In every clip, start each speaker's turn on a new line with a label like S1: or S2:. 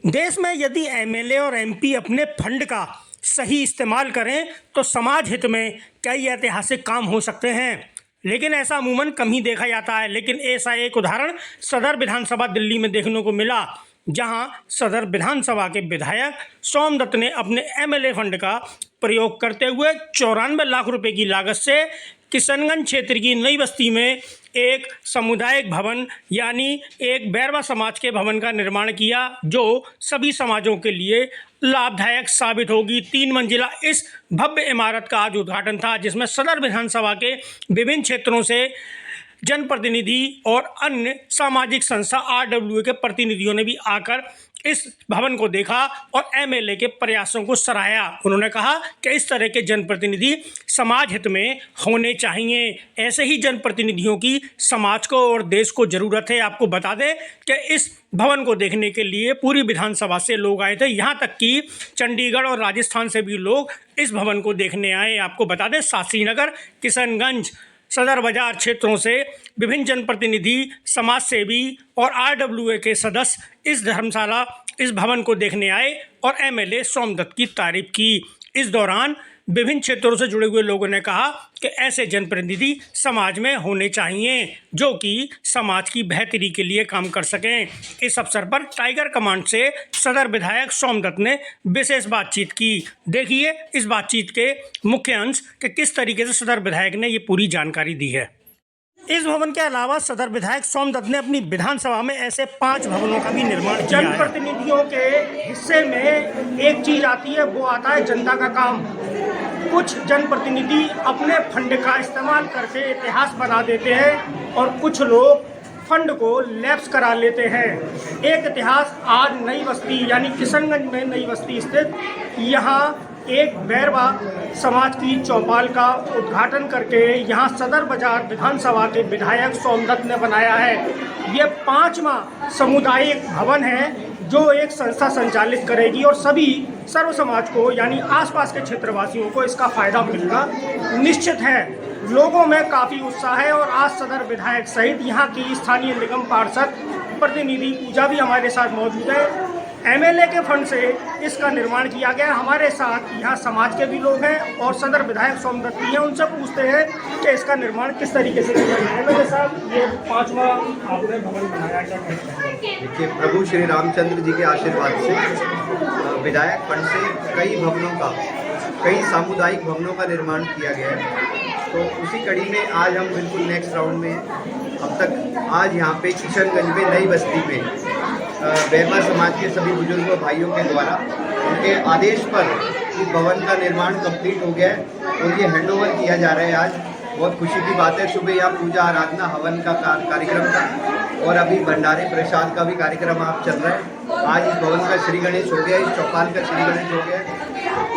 S1: देश में यदि एमएलए और एमपी अपने फंड का सही इस्तेमाल करें तो समाज हित में कई ऐतिहासिक काम हो सकते हैं, लेकिन ऐसा अमूमन कम ही देखा जाता है। लेकिन ऐसा एक उदाहरण सदर विधानसभा दिल्ली में देखने को मिला, जहां सदर विधानसभा के विधायक सोमदत्त ने अपने एमएलए फंड का प्रयोग करते हुए 94 लाख रुपए की लागत से किशनगंज क्षेत्र की नई बस्ती में एक सामुदायिक भवन यानी एक बैरवा समाज के भवन का निर्माण किया, जो सभी समाजों के लिए लाभदायक साबित होगी। 3 मंजिला इस भव्य इमारत का आज उद्घाटन था, जिसमें सदर विधानसभा के विभिन्न क्षेत्रों से जनप्रतिनिधि और अन्य सामाजिक संस्था आरडब्ल्यूए के प्रतिनिधियों ने भी आकर इस भवन को देखा और एमएलए के प्रयासों को सराहा। उन्होंने कहा कि इस तरह के जनप्रतिनिधि समाज हित में होने चाहिए। ऐसे ही जनप्रतिनिधियों की समाज को और देश को ज़रूरत है। आपको बता दें कि इस भवन को देखने के लिए पूरी विधानसभा से लोग आए थे, यहाँ तक कि चंडीगढ़ और राजस्थान से भी लोग इस भवन को देखने आए। आपको बता दें, शास्त्रीनगर, किशनगंज, सदर बाजार क्षेत्रों से विभिन्न जनप्रतिनिधि, समाजसेवी और आरडब्ल्यूए के सदस्य इस भवन को देखने आए और एमएलए सोमदत्त की तारीफ की। इस दौरान विभिन्न क्षेत्रों से जुड़े हुए लोगों ने कहा कि ऐसे जनप्रतिनिधि समाज में होने चाहिए, जो कि समाज की बेहतरी के लिए काम कर सकें। इस अवसर पर टाइगर कमांड से सदर विधायक सोमदत्त ने विशेष बातचीत की। देखिए इस बातचीत के मुख्य अंश कि किस तरीके से सदर विधायक ने ये पूरी जानकारी दी है। इस भवन के अलावा सदर विधायक सोमदत्त ने अपनी विधानसभा में ऐसे 5 भवनों का भी निर्माण किया है। जनप्रतिनिधियों के हिस्से में एक चीज आती है, वो आता है जनता का काम। कुछ जनप्रतिनिधि अपने फंड का इस्तेमाल करके इतिहास बना देते हैं और कुछ लोग फंड को लैप्स करा लेते हैं। एक इतिहास आज नई बस्ती यानी किशनगंज में नई बस्ती स्थित यहाँ एक बैरवा समाज की चौपाल का उद्घाटन करके यहाँ सदर बाजार विधानसभा के विधायक सोमदत्त ने बनाया है। ये 5वां सामुदायिक भवन है जो एक संस्था संचालित करेगी और सभी सर्व समाज को यानी आसपास के क्षेत्रवासियों को इसका फायदा मिलना निश्चित है। लोगों में काफ़ी उत्साह है और आज सदर विधायक सहित यहाँ की स्थानीय निगम पार्षद प्रतिनिधि पूजा भी हमारे साथ मौजूद है। एमएलए के फंड से इसका निर्माण किया गया। हमारे साथ यहाँ समाज के भी लोग हैं और सदर विधायक सोमदत्त भी हैं। उनसे पूछते हैं कि इसका निर्माण किस तरीके से किया गया है। एमएलए साहब, ये 5वां आपने भवन बनाया, क्या कहते हैं?
S2: देखिए, प्रभु श्री रामचंद्र जी के आशीर्वाद से विधायक फंड से कई सामुदायिक भवनों का निर्माण किया गया है। तो उसी कड़ी में आज हम बिल्कुल नेक्स्ट राउंड में अब तक आज यहाँ पे किशनगंज में नई बस्ती में बैरवा समाज के सभी बुजुर्ग भाइयों के द्वारा उनके आदेश पर इस भवन का निर्माण कंप्लीट हो गया है और ये हैंडओवर किया जा रहा है। आज बहुत खुशी की बात है। सुबह यहाँ पूजा आराधना हवन का कार्यक्रम था और अभी भंडारे प्रसाद का भी कार्यक्रम आप चल रहा है। आज इस भवन का श्री गणेश हो गया, इस चौपाल का श्री गणेश हो गया।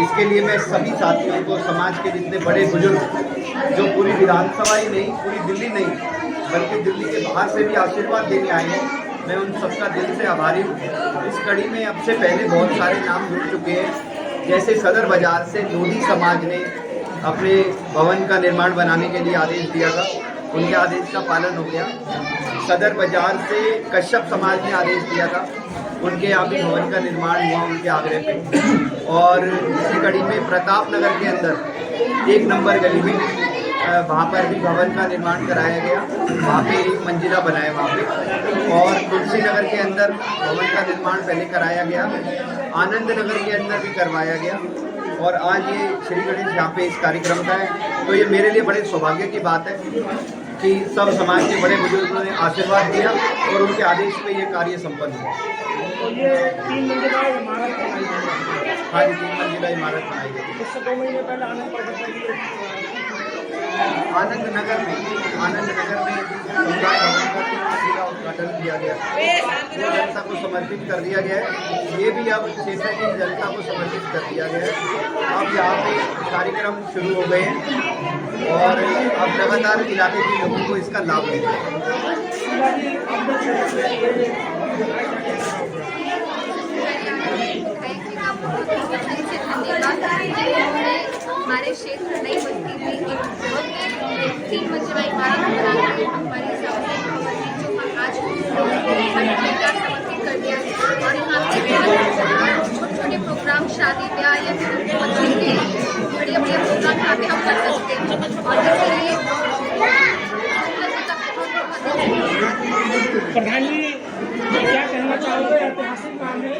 S2: इसके लिए मैं सभी साथियों को, समाज के जितने बड़े बुजुर्ग जो पूरी विधानसभा ही नहीं, पूरी दिल्ली नहीं बल्कि दिल्ली के बाहर से भी आशीर्वाद देने आए हैं, मैं उन सबका दिल से आभारी हूँ। इस कड़ी में अब से पहले बहुत सारे नाम जुड़ चुके हैं। जैसे सदर बाजार से लोधी समाज ने अपने भवन का निर्माण बनाने के लिए आदेश दिया था, उनके आदेश का पालन हो गया। सदर बाजार से कश्यप समाज ने आदेश दिया था, उनके यहाँ भी भवन का निर्माण हुआ उनके आग्रह पे। और इसी कड़ी में प्रताप नगर के अंदर 1 नंबर गली में वहाँ पर भी भवन का निर्माण कराया गया। वहाँ पे 1 मंजिला बनाया वहाँ पे। और तुलसी नगर के अंदर भवन का निर्माण पहले कराया गया, आनंद नगर के अंदर भी करवाया गया और आज ये श्री गणेश यहाँ पे इस कार्यक्रम का है। तो ये मेरे लिए बड़े सौभाग्य की बात है कि सब समाज के बड़े बुजुर्गों ने आशीर्वाद दिया और उनके आदेश पे ये कार्य संपन्न हुआ।
S1: तो ये 3 मंजिला इमारत बनाई गई है।
S2: हाँ जी, 3 मंजिला इमारत बनाई गई।
S1: इससे 2 महीने पहले आनंद नगर में समुदाय भवन का उद्घाटन किया गया, वो जनता को समर्पित कर दिया गया है। ये भी अब क्षेत्र की जनता को समर्पित कर दिया गया है। अब यहाँ पे कार्यक्रम शुरू हो गए हैं और अब लगातार इलाके के लोगों को इसका लाभ मिलेगा।
S3: हमारे क्षेत्र नई बस्ती में एक बहुत 3 मंजिला इमारत बनाने में हमारी समर्पित आज समर्पित कर दिया है और यहाँ पे प्रोग्राम शादी ब्याह या फिर बच्चों के बढ़िया बढ़िया प्रोग्राम यहाँ पे हम कर सकते हैं और इसके लिए
S1: प्रधान जी क्या कहना चाहोगे? ऐतिहासिक काम है।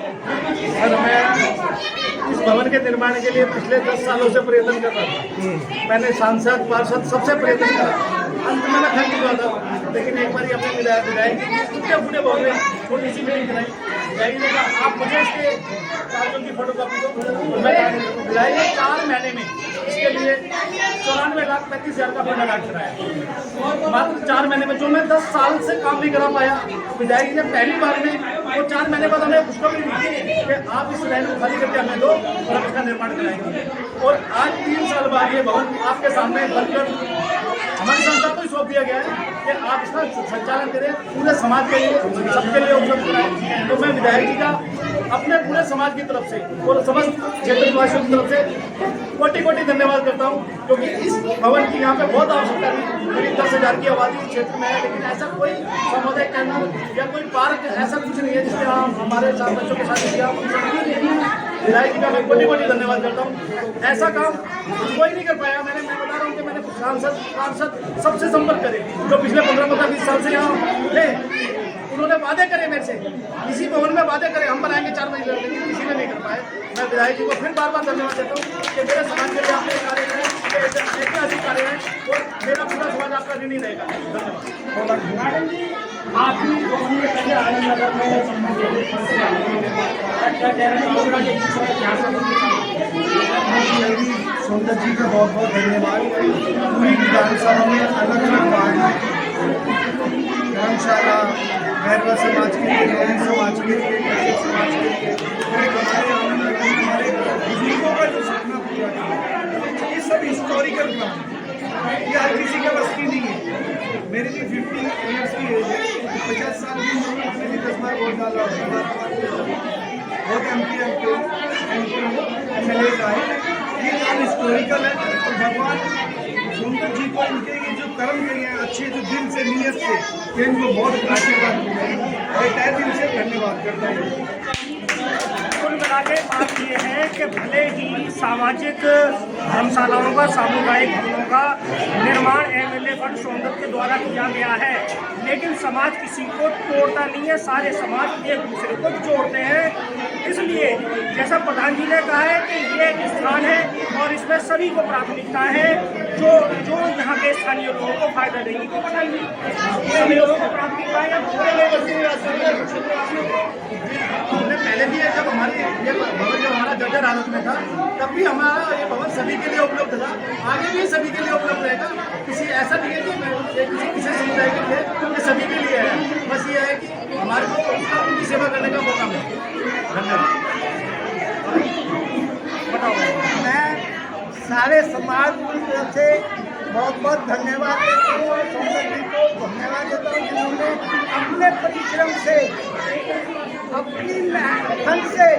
S4: सर, मैं इस भवन के निर्माण के लिए पिछले 10 सालों से प्रयत्न कर रहा था। मैंने सांसद पार्षद सबसे प्रयत्न किया, अंत में मैं थक चुका था। लेकिन एक बार अपने विधायक टूटे फूटे भवन में छोटी सी मीटिंग कराई। विधायक ने कहा आप मुझे इसके कागजों की फोटोकॉपी दो। विधायक ने 4 महीने में इसके लिए 94,35,000 का फंड अलॉट कराया। मात्र 4 महीने में, जो मैं 10 साल से काम नहीं करा पाया, विधायक ने पहली बार में वो 4 महीने बाद हमें खुशखबरी दी कि आप इस लैंड को खाली करके हमें दो और इसका निर्माण कराएंगे। और आज 3 साल बाद ये भवन आपके सामने बनकर हमारी संस्था को ही सौंप दिया गया है कि आप इसका संचालन करें, पूरे समाज के लिए, सबके लिए उपलब्ध कराएं। तो मैं विधायक जी का अपने पूरे समाज की तरफ से और समस्त क्षेत्र निवासियों की तरफ से कोटि कोटि धन्यवाद करता हूँ, क्योंकि इस भवन की यहाँ पे बहुत आवश्यकता थी। करीब 10,000 की आबादी इस क्षेत्र में है, लेकिन ऐसा कोई सामुदायिक केंद्र या कोई पार्क ऐसा कुछ नहीं है जिसमें हम हमारे साथ बच्चों के साथ किया। विधायक जी का मैं कोटि कोटि धन्यवाद करता हूँ। ऐसा काम कोई नहीं कर पाया। मैं बता रहा हूँ कि मैंने सांसद सबसे संपर्क करे जो पिछले 15-20 साल से यहाँ थे। उन्होंने वादे करे मेरे से, इसी भवन में वादे करे हम बनाएंगे 4 महीने, लेकिन किसी ने नहीं कर पाए। मैं विधायक जी को फिर बार धन्यवाद देता हूँ कि मेरे समाज के लिए आपने कार्य करें, ऐतिहासिक कार्य है और मेरा पूरा समाज आपका ऋणी रहेगा। धन्यवाद।
S1: मैडम जी, आप भी पहले आनंद नगर में
S4: सुंदर जी का बहुत बहुत धन्यवाद। पूरी विधानसभा में अलग अलग बात, धर्मशाला, भैरवा समाज के लिए, गौरी समाज के लिए, कैसे समाज के लिए, हमारे बुजुर्गों का जो सपना पूरा किया, ये सब हिस्टोरिकल काम है। ये हर किसी का बस की नहीं है। मेरी भी 50 ईयर्स की एज है, 50 साल की उम्र में मैंने 10 बार वोट डाला, बहुत MP MLA का है। ये काम हिस्टोरिकल है और भगवान सुंदर जी को इनके ये जो कर्म किए हैं अच्छे, जो दिल से, नीयत से, इनको बहुत आशीर्वाद मिले हैं और तहे दिल से धन्यवाद करता हूँ।
S1: कुल मिला के बात ये है कि भले ही सामाजिक धर्मशालाओं का, सामुदायिक भवनों का निर्माण MLA फंड सोनदत्त के द्वारा किया गया है, लेकिन समाज किसी को तोड़ता नहीं है, सारे समाज एक दूसरे को जोड़ते हैं। इसलिए जैसा प्रधान जी ने कहा है कि ये एक स्थान है और इसमें सभी को प्राथमिकता है, जो यहाँ के स्थानीय लोगों को फायदा देगी। तो प्रधान जी, सभी लोगों को प्राथमिकता है।
S4: हमने पहले भी है, जब हमारी ये भवन जब हमारा जर्जर हालत में था, तब भी हमारा ये भवन सभी के लिए उपलब्ध था, आगे भी सभी के लिए उपलब्ध रहेगा। किसी ऐसा नहीं है कि किसी समुदाय के लिए, ये सभी के लिए है। बस ये है कि हमारे को उनकी सेवा करने का मौका मिले। धन्यवाद।
S1: बताओ।
S5: मैं सारे समाज की तरफ से बहुत बहुत धन्यवाद देता हूँ और सुंदर जी को धन्यवाद देता हूँ जिन्होंने अपने परिश्रम से, अपनी मेहनत से